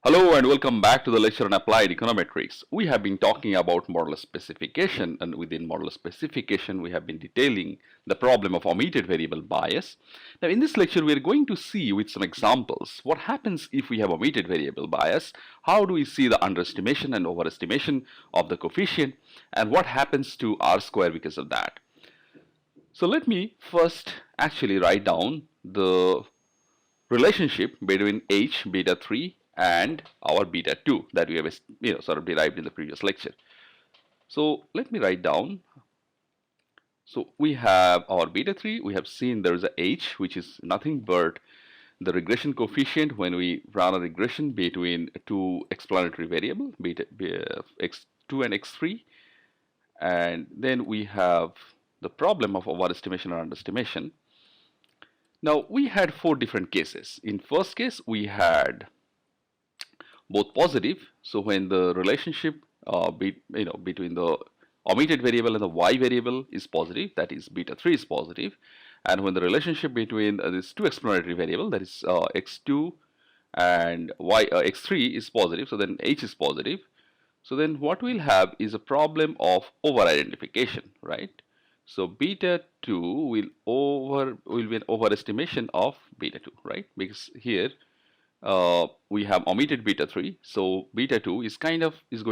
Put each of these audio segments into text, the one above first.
Hello and welcome back to the lecture on applied econometrics. We have been talking about model specification, and within model specification we have been detailing the problem of omitted variable bias. Now in this lecture we are going to see with some examples what happens if we have omitted variable bias, how do we see the underestimation and overestimation of the coefficient, and what happens to R square because of that. So let me first actually write down the relationship between H beta 3 and our beta 2 that we have sort of derived in the previous lecture. So let me write down. So we have our beta 3, we have seen there is a H which is nothing but the regression coefficient when we run a regression between two explanatory variable beta x2 and x3, and then we have the problem of overestimation or underestimation. Now we had four different cases. In first case we had both positive, so when the relationship between the omitted variable and the y variable is positive, that is beta 3 is positive, and when the relationship between these two explanatory variable, that is x2 and x3 is positive, so then h is positive. So then what we'll have is a problem of over identification, right? So beta 2 will be an overestimation of beta 2, right? Because here we have omitted beta 3, so beta 2 is going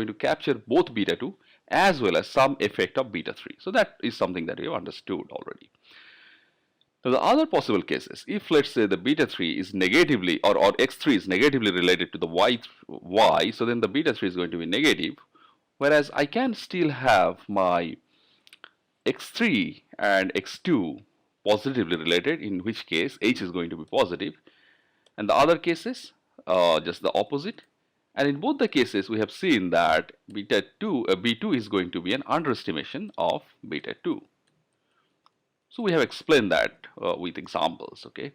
to capture both beta 2 as well as some effect of beta 3. So that is something that we have understood already. Now the other possible cases, if let's say the beta 3 is negatively or x3 is negatively related to the y, so then the beta 3 is going to be negative, whereas I can still have my x3 and x2 positively related, in which case h is going to be positive, and the other cases just the opposite. And in both the cases we have seen that b2 is going to be an underestimation of beta 2. So we have explained that with examples, okay?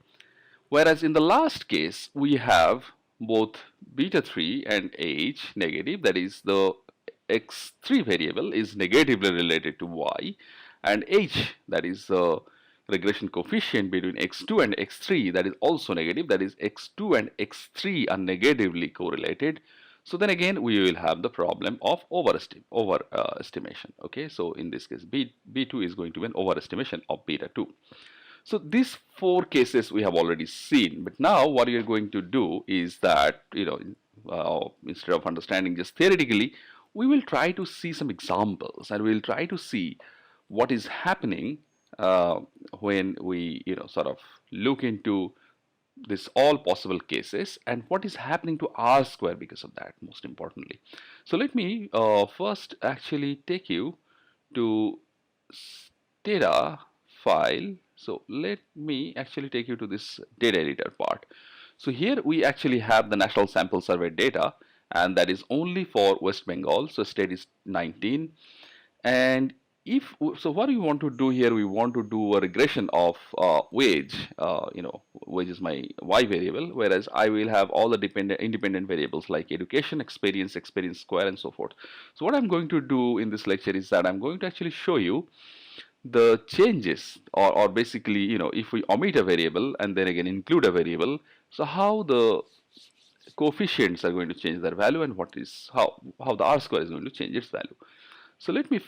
Whereas in the last case we have both beta 3 and h negative, that is the x3 variable is negatively related to y, and h, that is the regression coefficient between x2 and x3, that is also negative, that is x2 and x3 are negatively correlated. So then again we will have the problem of overestimation, okay? So in this case b2 is going to be an overestimation of beta 2. So these four cases we have already seen, but now what we are going to do is that, instead of understanding just theoretically, we will try to see some examples, and we will try to see what is happening when we sort of look into this all possible cases, and what is happening to R square because of that, most importantly. So let me first actually take you to data file. So let me actually take you to this data editor part. So here we actually have the National Sample Survey data, and that is only for West Bengal, so state is 19. And so what we want to do here, we want to do a regression of wage. Wage is my y variable, whereas I will have all the independent variables like education, experience square, and so forth. So what I'm going to do in this lecture is that I'm going to actually show you the changes, or basically, if we omit a variable and then again include a variable, so how the coefficients are going to change their value, and how the R square is going to change its value. So let me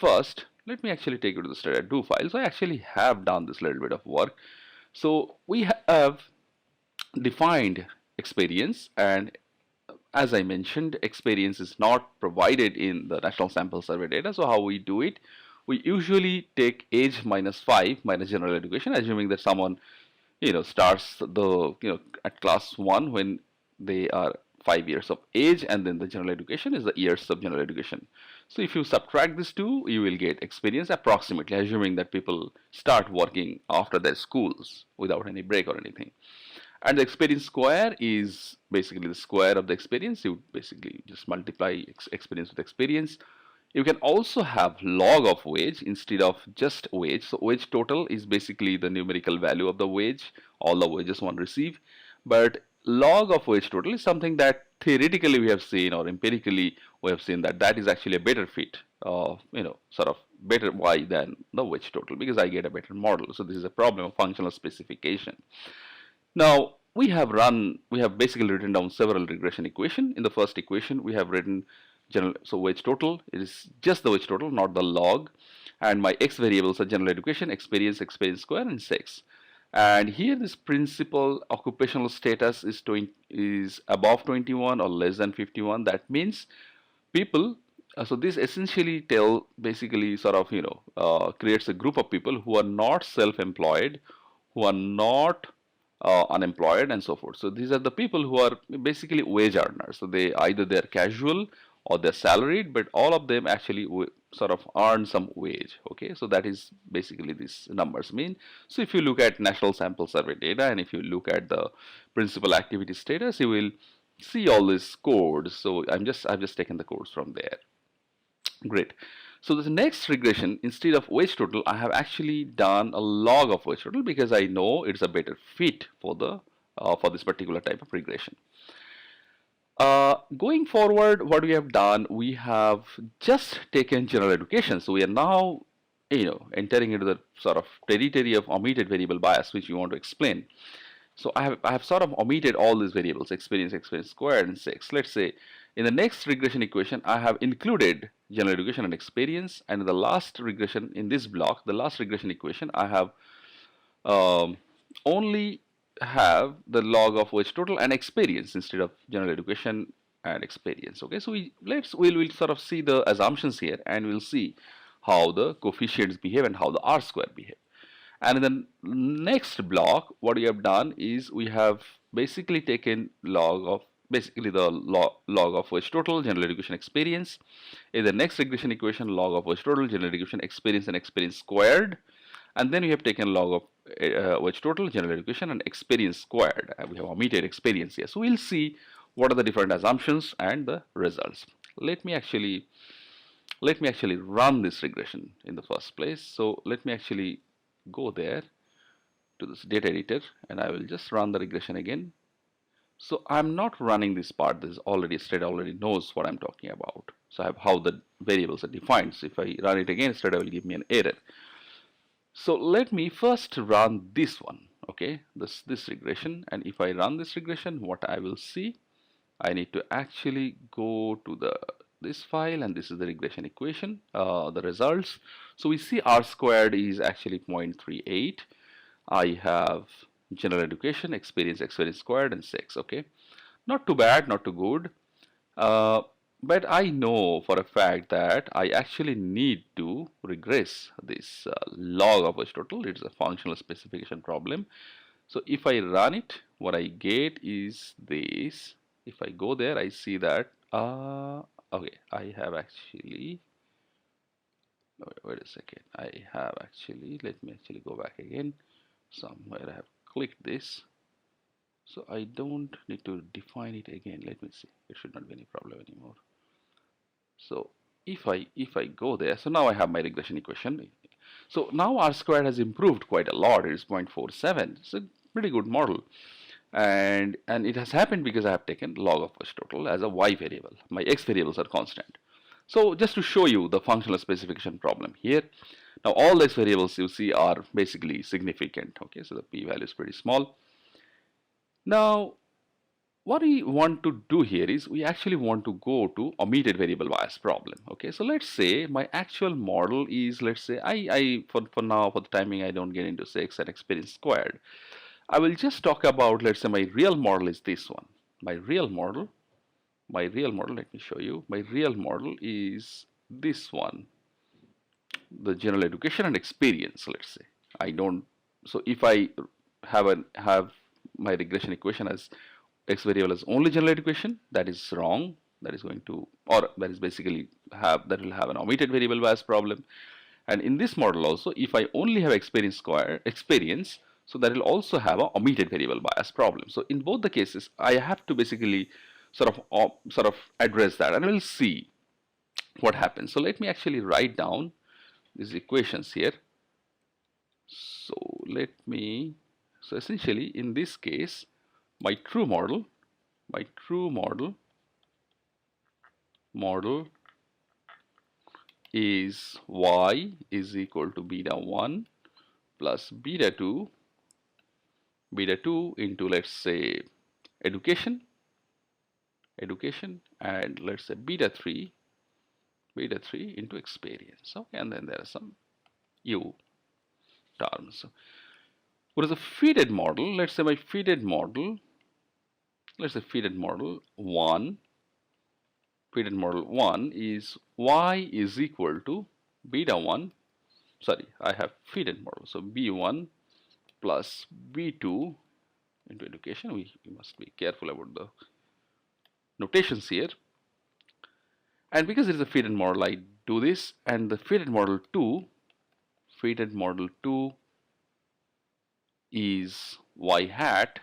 actually take you to the standard do file. So I actually have done this little bit of work. So we have defined experience, and as I mentioned, experience is not provided in the National Sample Survey data. So how we do it, we usually take age minus 5 minus general education, assuming that someone starts at class 1 when they are 5 years of age, and then the general education is the years of general education. So if you subtract these two, you will get experience approximately, assuming that people start working after their schools without any break or anything. And the experience square is basically the square of the experience. You basically just multiply experience with experience. You can also have log of wage instead of just wage. So wage total is basically the numerical value of the wage, all the wages one receive. But log of wage total is something that theoretically we have seen, or empirically we have seen, that is actually a better fit, sort of better y than the wage total, because I get a better model. So this is a problem of functional specification. Now we have basically written down several regression equation. In the first equation, we have written general, so wage total is just the wage total, not the log. And my x variables are general education, experience, experience square, and sex. And here this principal occupational status is above 21 or less than 51. That means people, so this essentially basically sort of, creates a group of people who are not self-employed, who are not unemployed, and so forth. So these are the people who are basically wage earners. So they're casual or they're salaried, but all of them actually sort of earn some wage. Okay, so that is basically these numbers mean. So if you look at national sample survey data and if you look at the principal activity status, you will see all these codes. So I've just taken the codes from there. Great. So the next regression, instead of wage total, I have actually done a log of wage total because I know it's a better fit for the for this particular type of regression. Going forward, what we have done, we have just taken general education. So we are now, entering into the sort of territory of omitted variable bias, which we want to explain. So I have sort of omitted all these variables, experience, experience squared, and sex. Let's say in the next regression equation, I have included general education and experience. And in the last regression in this block, the last regression equation, I have only have the log of wage total and experience instead of general education and experience. Okay, so we'll sort of see the assumptions here, and we'll see how the coefficients behave and how the R square behave. And in the next block, what we have done is we have basically taken log of basically the log of wage total, general education, experience. In the next regression equation, log of wage total, general education, experience, and experience squared. And then we have taken log of wage total, general education, and experience squared. We have omitted experience here. So we'll see what are the different assumptions and the results. Let me actually run this regression in the first place. So let me actually go there to this data editor, and I will just run the regression again. So I'm not running this part. This already knows what I'm talking about. So I have how the variables are defined. So if I run it again, Stata will give me an error. So let me first run this one, okay, this regression. And if I run this regression, what I will see, I need to actually go to this file, and this is the regression equation, the results. So we see R squared is actually 0.38. I have general education, experience squared, and 6. Okay, not too bad, not too good. But I know for a fact that I actually need to regress this log of wage total. It's a functional specification problem. So if I run it, what I get is this. If I go there, I see that, okay, I have actually, wait a second, let me actually go back again. Somewhere I have clicked this. So I don't need to define it again. Let me see. It should not be any problem anymore. So if I go there, so now I have my regression equation. So now R squared has improved quite a lot. It is 0.47. It's a pretty good model. And it has happened because I have taken log of wage total as a y variable. My x variables are constant. So just to show you the functional specification problem here. Now all the x variables you see are basically significant. Okay, so the p-value is pretty small. Now what we want to do here is we actually want to go to omitted variable bias problem. Okay, so let's say my actual model is, let's say for now, for the timing, I don't get into 6 and experience squared. I will just talk about, let's say my real model is this one. My real model, let me show you. My real model is this one, the general education and experience, let's say. So if I have my regression equation as x variable as only general education, that is wrong. That is going to, or that is basically that will have an omitted variable bias problem. And in this model also, if I only have experience, so that will also have an omitted variable bias problem. So in both the cases, I have to basically sort of address that, and we'll see what happens. So let me actually write down these equations here. So essentially in this case, my true model is y is equal to beta 1 plus beta 2 beta 2 into, let's say, education, and let's say beta 3 into experience. Okay, and then there are some U terms. What is a fitted model? Let's say my fitted model, let's say fitted model 1 is y is equal to beta 1, sorry, I have fitted model, so b1 plus b2 into education. We must be careful about the notations here. And because it is a fitted model, I do this, and the fitted model 2 is y hat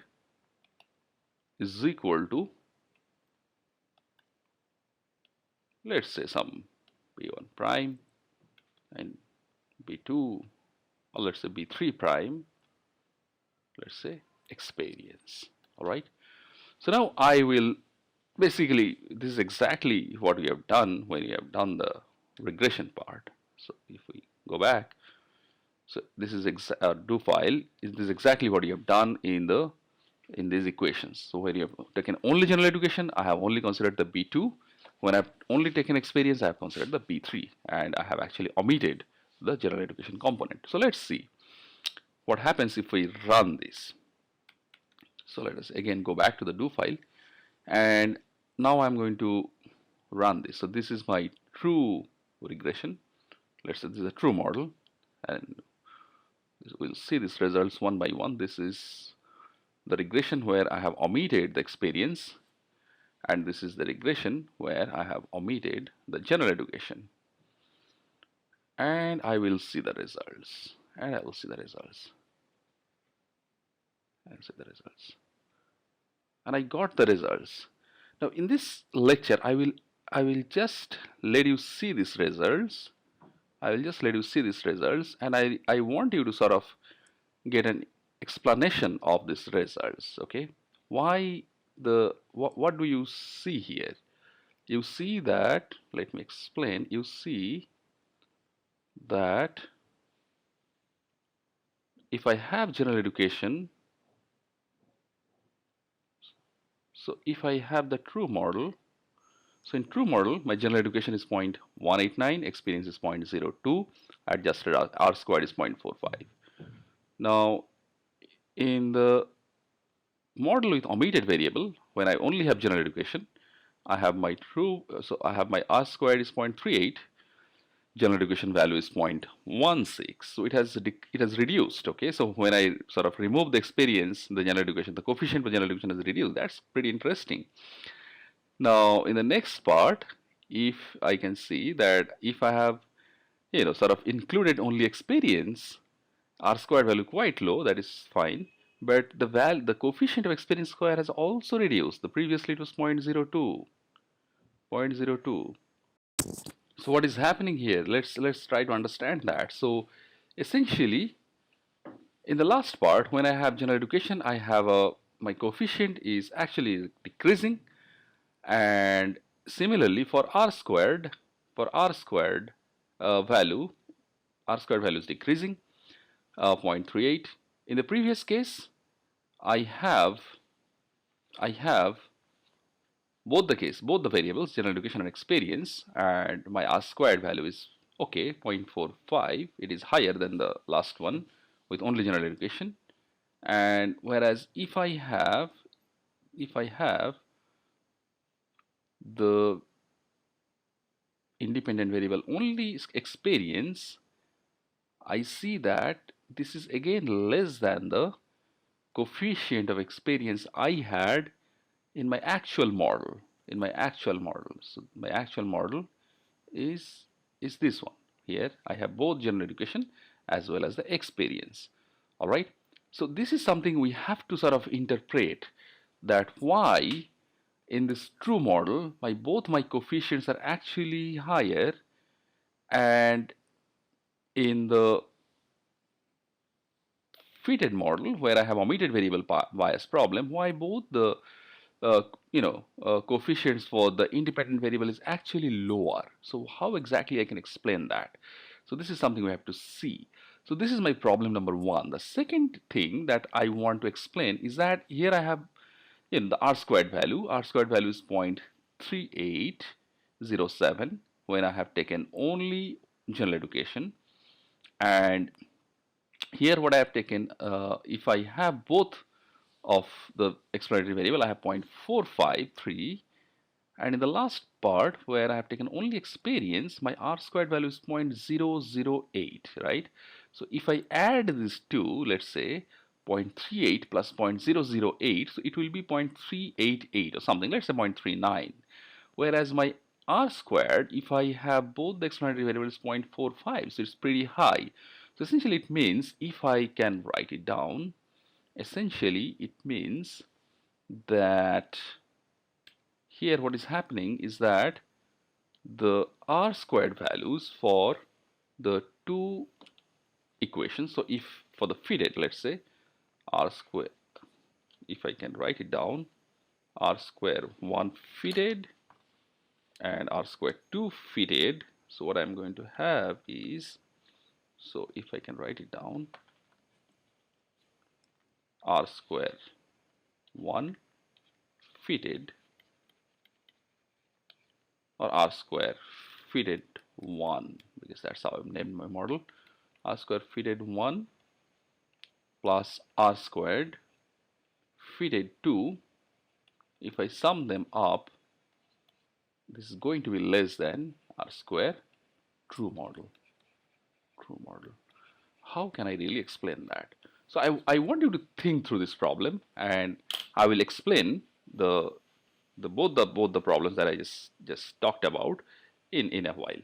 is equal to, let's say, some b1 prime and b2, or let's say b3 prime, let's say experience. All right, so now I will basically, this is exactly what we have done when we have done the regression part. So if we go back, so this is do file, this is exactly what you have done in these equations. So when you have taken only general education, I have only considered the B2. When I've only taken experience, I have considered the B3, and I have actually omitted the general education component. So let's see what happens if we run this. So let us again go back to the do file, and now I'm going to run this. So this is my true regression. Let's say this is a true model, and we'll see these results one by one. This is the regression where I have omitted the experience, and this is the regression where I have omitted the general education. And I will see the results, and I will see the results, and see the results. And I got the results. Now in this lecture, I will just let you see these results. I will just let you see these results, and I want you to sort of get an explanation of these results. Okay, why what do you see here? You see that, let me explain, you see that if I have general education, so if I have the true model, so in true model my general education is 0.189, experience is 0.02, adjusted R squared is 0.45. Now in the model with omitted variable, when I only have general education, I have my so I have my R squared is 0.38, general education value is 0.16, so it has reduced. Okay, so when I sort of remove the experience, the general education, the coefficient for general education is reduced. That's pretty interesting. Now in the next part, if I can see that if I have sort of included only experience, R squared value quite low, that is fine, but the coefficient of experience square has also reduced. The previously it was 0.02. So what is happening here? Let's try to understand that. So essentially, in the last part, when I have general education, I have my coefficient is actually decreasing, and similarly for R squared value, R squared value is decreasing, 0.38. In the previous case, I have both the variables, general education and experience, and my R squared value is okay, 0.45. It is higher than the last one with only general education. And whereas if I have the independent variable only experience, I see that this is again less than the coefficient of experience I had in my actual model. So my actual model is this one here. I have both general education as well as the experience. All right, so this is something we have to sort of interpret, that why in this true model both my coefficients are actually higher, and in the fitted model where I have omitted variable bias problem, why both the coefficients for the independent variable is actually lower. So how exactly I can explain that? So this is something we have to see. So this is my problem number one. The second thing that I want to explain is that here I have the R squared value. R squared value is 0.3807 when I have taken only general education. And here what I have taken, if I have both of the explanatory variable, I have 0.453, and in the last part where I have taken only experience, my R squared value is 0.008, right? So if I add these two, let's say 0.38 plus 0.008, so it will be 0.388 or something, let's say 0.39. Whereas my R squared, if I have both the explanatory variables 0.45, so it's pretty high. So essentially it means, if I can write it down, essentially it means that here what is happening is that the R squared values for the two equations, so if for the fitted, let's say R square, if I can write it down, R square 1 fitted and R square 2 fitted, so what I'm going to have is, so if I can write it down, R square 1 fitted, or R square fitted 1, because that's how I've named my model, R square fitted 1 plus R squared fitted 2, if I sum them up, this is going to be less than R square true model. How can I really explain that? So I want you to think through this problem, and I will explain both the problems that I just talked about in a while.